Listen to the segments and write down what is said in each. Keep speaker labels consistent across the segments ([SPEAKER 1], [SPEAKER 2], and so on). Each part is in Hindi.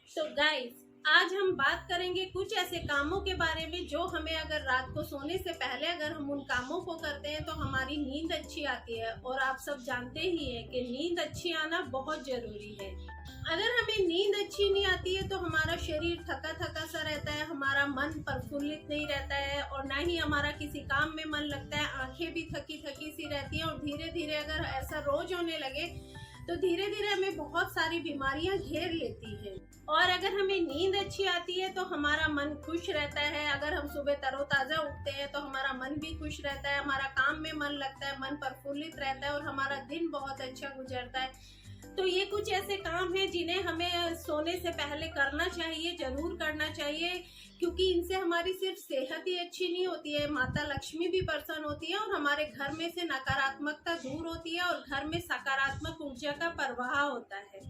[SPEAKER 1] तो गाइस, आज हम बात करेंगे कुछ ऐसे कामों के बारे में जो हमें अगर रात को सोने से पहले अगर हम उन कामों को करते हैं तो हमारी नींद अच्छी आती है। और आप सब जानते ही हैं कि नींद अच्छी आना बहुत जरूरी है। अगर हमें नींद अच्छी नहीं आती है तो हमारा शरीर थका थका सा रहता है, हमारा मन प्रफुल्लित नहीं रहता है और ना ही हमारा किसी काम में मन लगता है। आंखें भी थकी थकी सी रहती हैं और धीरे धीरे अगर ऐसा रोज होने लगे तो धीरे धीरे हमें बहुत सारी बीमारियां घेर लेती हैं। और अगर हमें नींद अच्छी आती है तो हमारा मन खुश रहता है। अगर हम सुबह तरोताजा उठते हैं तो हमारा मन भी खुश रहता है, हमारा काम में मन लगता है, मन प्रफुल्लित रहता है और हमारा दिन बहुत अच्छा गुजरता है। तो ये कुछ ऐसे काम हैं जिन्हें हमें सोने से पहले करना चाहिए, जरूर करना चाहिए, क्योंकि इनसे हमारी सिर्फ सेहत ही अच्छी नहीं होती है, माता लक्ष्मी भी प्रसन्न होती है और हमारे घर में से नकारात्मकता दूर होती है और घर में सकारात्मक ऊर्जा का प्रवाह होता है।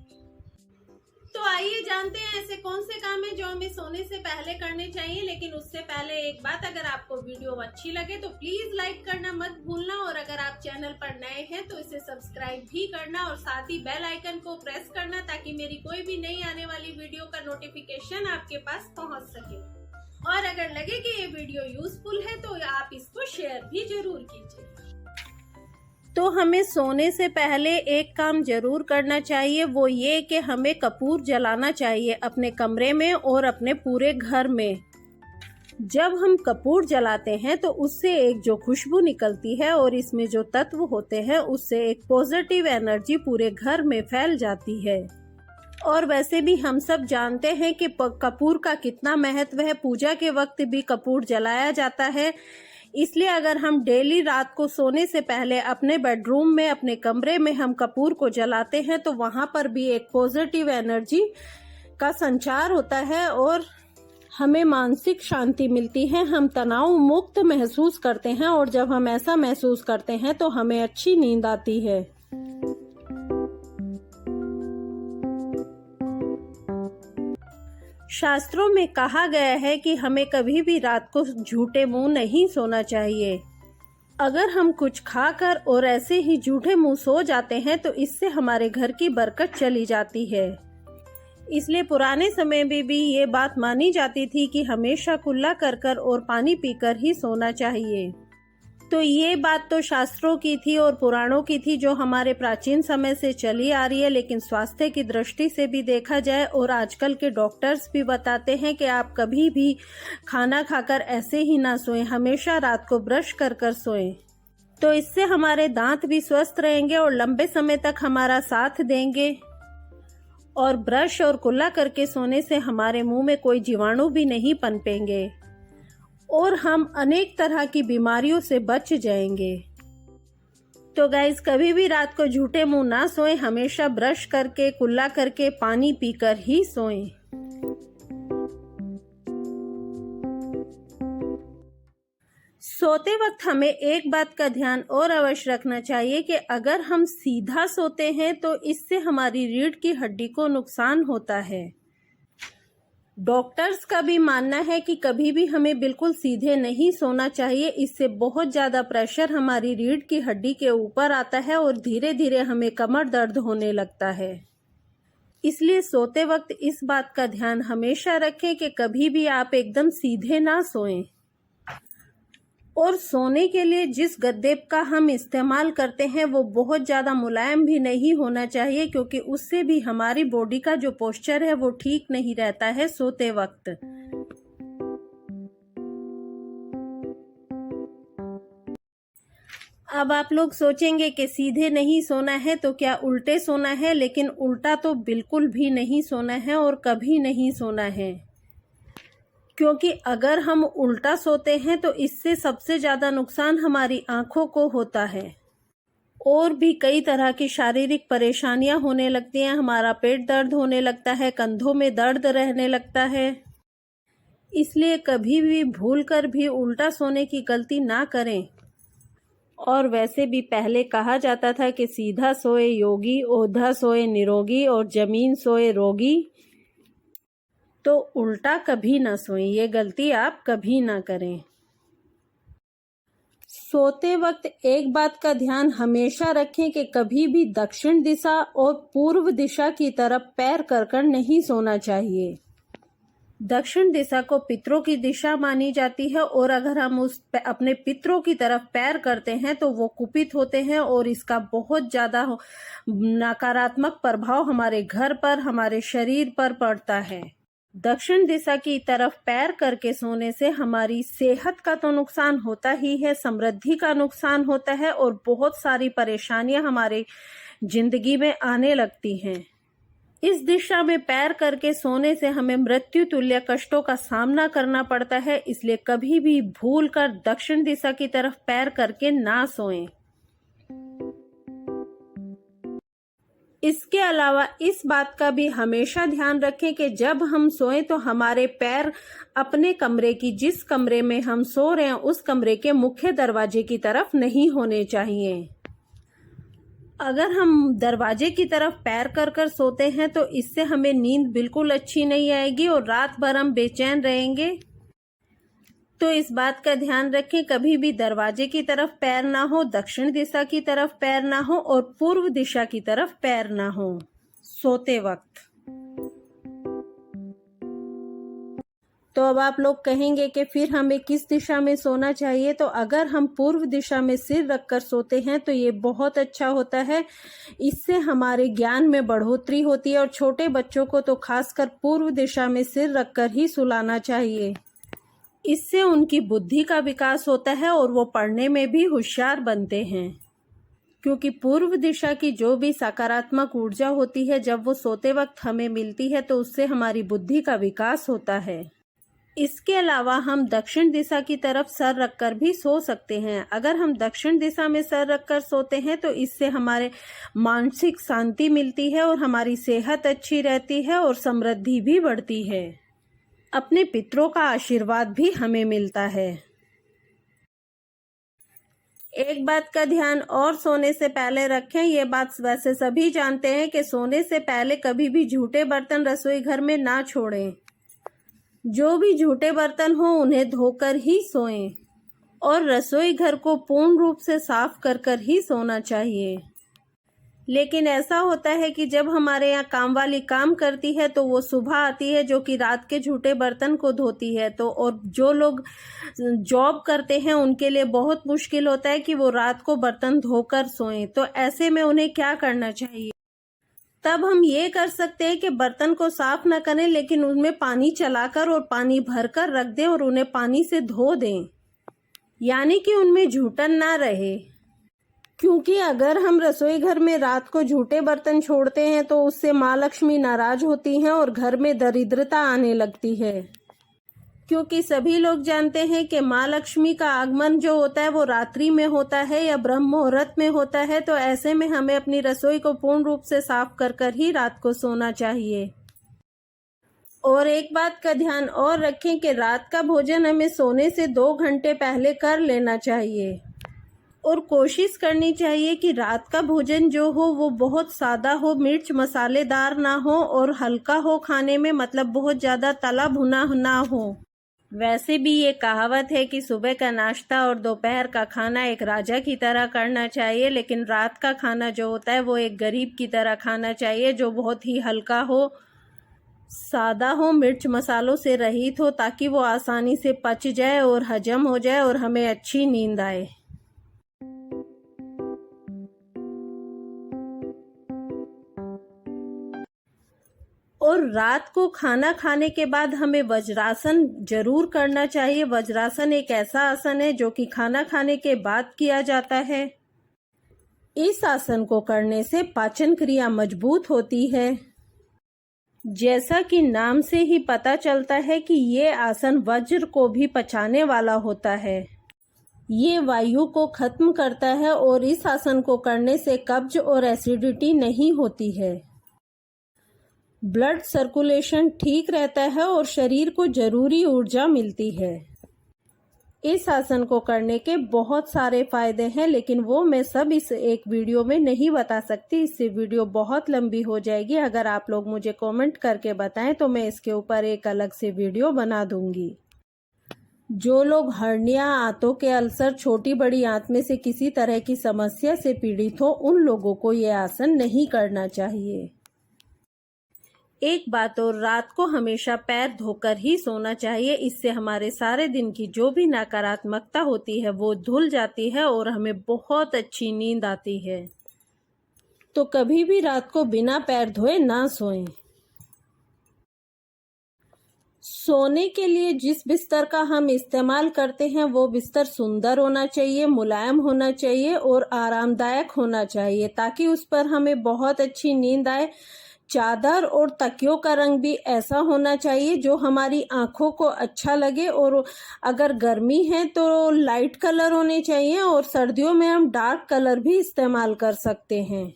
[SPEAKER 1] तो आइए जानते हैं ऐसे कौन से काम हैं जो हमें सोने से पहले करने चाहिए। लेकिन उससे पहले एक बात, अगर आपको वीडियो अच्छी लगे तो प्लीज लाइक करना मत भूलना और अगर आप चैनल पर नए हैं तो इसे सब्सक्राइब भी करना और साथ ही बेल आइकन को प्रेस करना ताकि मेरी कोई भी नई आने वाली वीडियो का नोटिफिकेशन आपके पास पहुंच सके। और अगर लगे कि ये वीडियो यूजफुल है तो आप इसको शेयर भी जरूर कीजिए। तो हमें सोने से पहले एक काम जरूर करना चाहिए, वो ये कि हमें कपूर जलाना चाहिए अपने कमरे में और अपने पूरे घर में। जब हम कपूर जलाते हैं तो उससे एक जो खुशबू निकलती है और इसमें जो तत्व होते हैं उससे एक पॉजिटिव एनर्जी पूरे घर में फैल जाती है। और वैसे भी हम सब जानते हैं कि कपूर का कितना महत्व है। पूजा के वक्त भी कपूर जलाया जाता है। इसलिए अगर हम डेली रात को सोने से पहले अपने बेडरूम में, अपने कमरे में हम कपूर को जलाते हैं तो वहां पर भी एक पॉजिटिव एनर्जी का संचार होता है और हमें मानसिक शांति मिलती है। हम तनाव मुक्त महसूस करते हैं और जब हम ऐसा महसूस करते हैं तो हमें अच्छी नींद आती है। शास्त्रों में कहा गया है कि हमें कभी भी रात को झूठे मुंह नहीं सोना चाहिए। अगर हम कुछ खाकर और ऐसे ही झूठे मुंह सो जाते हैं तो इससे हमारे घर की बरकत चली जाती है। इसलिए पुराने समय में भी ये बात मानी जाती थी कि हमेशा कुल्ला कर और पानी पीकर ही सोना चाहिए। तो ये बात तो शास्त्रों की थी और पुराणों की थी जो हमारे प्राचीन समय से चली आ रही है। लेकिन स्वास्थ्य की दृष्टि से भी देखा जाए और आजकल के डॉक्टर्स भी बताते हैं कि आप कभी भी खाना खाकर ऐसे ही ना सोएं, हमेशा रात को ब्रश कर सोएं। तो इससे हमारे दांत भी स्वस्थ रहेंगे और लंबे समय तक हमारा साथ देंगे। और ब्रश और कुल्ला करके सोने से हमारे मुंह में कोई जीवाणु भी नहीं पनपेंगे और हम अनेक तरह की बीमारियों से बच जाएंगे। तो गाइस, कभी भी रात को झूठे मुंह ना सोएं, हमेशा ब्रश करके, कुल्ला करके, पानी पीकर ही सोएं। सोते वक्त हमें एक बात का ध्यान और अवश्य रखना चाहिए कि अगर हम सीधा सोते हैं तो इससे हमारी रीढ़ की हड्डी को नुकसान होता है। डॉक्टर्स का भी मानना है कि कभी भी हमें बिल्कुल सीधे नहीं सोना चाहिए। इससे बहुत ज़्यादा प्रेशर हमारी रीढ़ की हड्डी के ऊपर आता है और धीरे धीरे हमें कमर दर्द होने लगता है। इसलिए सोते वक्त इस बात का ध्यान हमेशा रखें कि कभी भी आप एकदम सीधे ना सोएं। और सोने के लिए जिस गद्दे का हम इस्तेमाल करते हैं वो बहुत ज़्यादा मुलायम भी नहीं होना चाहिए, क्योंकि उससे भी हमारी बॉडी का जो पोस्चर है वो ठीक नहीं रहता है सोते वक्त। अब आप लोग सोचेंगे कि सीधे नहीं सोना है तो क्या उल्टे सोना है, लेकिन उल्टा तो बिल्कुल भी नहीं सोना है और कभी नहीं सोना है। क्योंकि अगर हम उल्टा सोते हैं तो इससे सबसे ज़्यादा नुकसान हमारी आंखों को होता है और भी कई तरह की शारीरिक परेशानियां होने लगती हैं। हमारा पेट दर्द होने लगता है, कंधों में दर्द रहने लगता है। इसलिए कभी भी भूलकर भी उल्टा सोने की गलती ना करें। और वैसे भी पहले कहा जाता था कि सीधा सोए योगी, औंधा सोए निरोगी और जमीन सोए रोगी। तो उल्टा कभी ना सोएं, ये गलती आप कभी ना करें। सोते वक्त एक बात का ध्यान हमेशा रखें कि कभी भी दक्षिण दिशा और पूर्व दिशा की तरफ पैर कर नहीं सोना चाहिए। दक्षिण दिशा को पितरों की दिशा मानी जाती है और अगर हम अपने पितरों की तरफ पैर करते हैं तो वो कुपित होते हैं और इसका बहुत ज़्यादा नकारात्मक प्रभाव हमारे घर पर, हमारे शरीर पर पड़ता है। दक्षिण दिशा की तरफ पैर करके सोने से हमारी सेहत का तो नुकसान होता ही है, समृद्धि का नुकसान होता है और बहुत सारी परेशानियां हमारे जिंदगी में आने लगती हैं। इस दिशा में पैर करके सोने से हमें मृत्यु तुल्य कष्टों का सामना करना पड़ता है, इसलिए कभी भी भूलकर दक्षिण दिशा की तरफ पैर करके ना सोएं। इसके अलावा इस बात का भी हमेशा ध्यान रखें कि जब हम सोएं तो हमारे पैर अपने कमरे की, जिस कमरे में हम सो रहे हैं उस कमरे के मुख्य दरवाजे की तरफ नहीं होने चाहिए। अगर हम दरवाजे की तरफ पैर कर सोते हैं तो इससे हमें नींद बिल्कुल अच्छी नहीं आएगी और रात भर हम बेचैन रहेंगे। तो इस बात का ध्यान रखें, कभी भी दरवाजे की तरफ पैर ना हो, दक्षिण दिशा की तरफ पैर ना हो और पूर्व दिशा की तरफ पैर ना हो सोते वक्त। तो अब आप लोग कहेंगे कि फिर हमें किस दिशा में सोना चाहिए। तो अगर हम पूर्व दिशा में सिर रखकर सोते हैं तो ये बहुत अच्छा होता है, इससे हमारे ज्ञान में बढ़ोतरी होती है और छोटे बच्चों को तो खासकर पूर्व दिशा में सिर रखकर ही सुलाना चाहिए। इससे उनकी बुद्धि का विकास होता है और वो पढ़ने में भी होशियार बनते हैं, क्योंकि पूर्व दिशा की जो भी सकारात्मक ऊर्जा होती है जब वो सोते वक्त हमें मिलती है तो उससे हमारी बुद्धि का विकास होता है। इसके अलावा हम दक्षिण दिशा की तरफ सर रखकर भी सो सकते हैं। अगर हम दक्षिण दिशा में सर रखकर सोते हैं तो इससे हमारे मानसिक शांति मिलती है और हमारी सेहत अच्छी रहती है और समृद्धि भी बढ़ती है। अपने पितरों का आशीर्वाद भी हमें मिलता है। एक बात का ध्यान और सोने से पहले रखें, ये बात वैसे सभी जानते हैं कि सोने से पहले कभी भी झूठे बर्तन रसोई घर में ना छोड़ें। जो भी झूठे बर्तन हो उन्हें धोकर ही सोएं और रसोई घर को पूर्ण रूप से साफ कर ही सोना चाहिए। लेकिन ऐसा होता है कि जब हमारे यहाँ काम वाली काम करती है तो वो सुबह आती है जो कि रात के झूठे बर्तन को धोती है, तो और जो लोग जॉब करते हैं उनके लिए बहुत मुश्किल होता है कि वो रात को बर्तन धोकर सोएं। तो ऐसे में उन्हें क्या करना चाहिए? तब हम ये कर सकते हैं कि बर्तन को साफ ना करें लेकिन उनमें पानी चलाकर और पानी भरकर रख दें और उन्हें पानी से धो दें, यानी कि उनमें झूठन ना रहे। क्योंकि अगर हम रसोई घर में रात को झूठे बर्तन छोड़ते हैं तो उससे माँ लक्ष्मी नाराज होती हैं और घर में दरिद्रता आने लगती है। क्योंकि सभी लोग जानते हैं कि माँ लक्ष्मी का आगमन जो होता है वो रात्रि में होता है या ब्रह्म मुहूर्त में होता है। तो ऐसे में हमें अपनी रसोई को पूर्ण रूप से साफ कर ही रात को सोना चाहिए। और एक बात का ध्यान और रखें कि रात का भोजन हमें सोने से 2 घंटे पहले कर लेना चाहिए और कोशिश करनी चाहिए कि रात का भोजन जो हो वो बहुत सादा हो, मिर्च मसालेदार ना हो और हल्का हो खाने में, मतलब बहुत ज़्यादा तला भुना ना हो। वैसे भी ये कहावत है कि सुबह का नाश्ता और दोपहर का खाना एक राजा की तरह करना चाहिए, लेकिन रात का खाना जो होता है वो एक गरीब की तरह खाना चाहिए, जो बहुत ही हल्का हो, सादा हो, मिर्च मसालों से रहित हो, ताकि वो आसानी से पच जाए और हजम हो जाए और हमें अच्छी नींद आए। और रात को खाना खाने के बाद हमें वज्रासन जरूर करना चाहिए। वज्रासन एक ऐसा आसन है जो कि खाना खाने के बाद किया जाता है। इस आसन को करने से पाचन क्रिया मजबूत होती है। जैसा कि नाम से ही पता चलता है कि ये आसन वज्र को भी पचाने वाला होता है। ये वायु को खत्म करता है और इस आसन को करने से कब्ज और एसिडिटी नहीं होती है। ब्लड सर्कुलेशन ठीक रहता है और शरीर को जरूरी ऊर्जा मिलती है। इस आसन को करने के बहुत सारे फायदे हैं, लेकिन वो मैं सब इस एक वीडियो में नहीं बता सकती। इससे वीडियो बहुत लंबी हो जाएगी। अगर आप लोग मुझे कमेंट करके बताएं तो मैं इसके ऊपर एक अलग से वीडियो बना दूंगी। जो लोग हर्निया, आंतों के अल्सर, छोटी बड़ी आंत में से किसी तरह की समस्या से पीड़ित हो, उन लोगों को ये आसन नहीं करना चाहिए। एक बात और, रात को हमेशा पैर धोकर ही सोना चाहिए। इससे हमारे सारे दिन की जो भी नकारात्मकता होती है वो धुल जाती है और हमें बहुत अच्छी नींद आती है। तो कभी भी रात को बिना पैर धोए ना सोएं। सोने के लिए जिस बिस्तर का हम इस्तेमाल करते हैं वो बिस्तर सुंदर होना चाहिए, मुलायम होना चाहिए और आरामदायक होना चाहिए, ताकि उस पर हमें बहुत अच्छी नींद आए। चादर और तकियों का रंग भी ऐसा होना चाहिए जो हमारी आंखों को अच्छा लगे, और अगर गर्मी है तो लाइट कलर होने चाहिए और सर्दियों में हम डार्क कलर भी इस्तेमाल कर सकते हैं।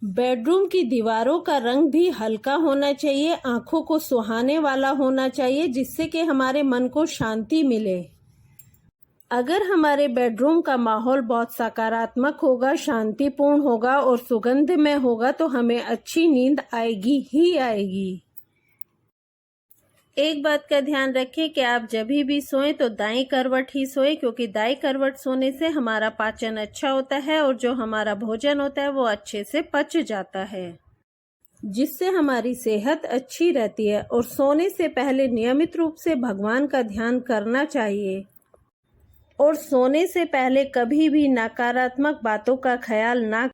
[SPEAKER 1] बेडरूम की दीवारों का रंग भी हल्का होना चाहिए, आंखों को सुहाने वाला होना चाहिए, जिससे कि हमारे मन को शांति मिले। अगर हमारे बेडरूम का माहौल बहुत सकारात्मक होगा, शांतिपूर्ण होगा और सुगंधमय होगा तो हमें अच्छी नींद आएगी ही आएगी। एक बात का ध्यान रखें कि आप जब भी सोएं तो दाईं करवट ही सोएं, क्योंकि दाईं करवट सोने से हमारा पाचन अच्छा होता है और जो हमारा भोजन होता है वो अच्छे से पच जाता है, जिससे हमारी सेहत अच्छी रहती है। और सोने से पहले नियमित रूप से भगवान का ध्यान करना चाहिए और सोने से पहले कभी भी नकारात्मक बातों का ख्याल ना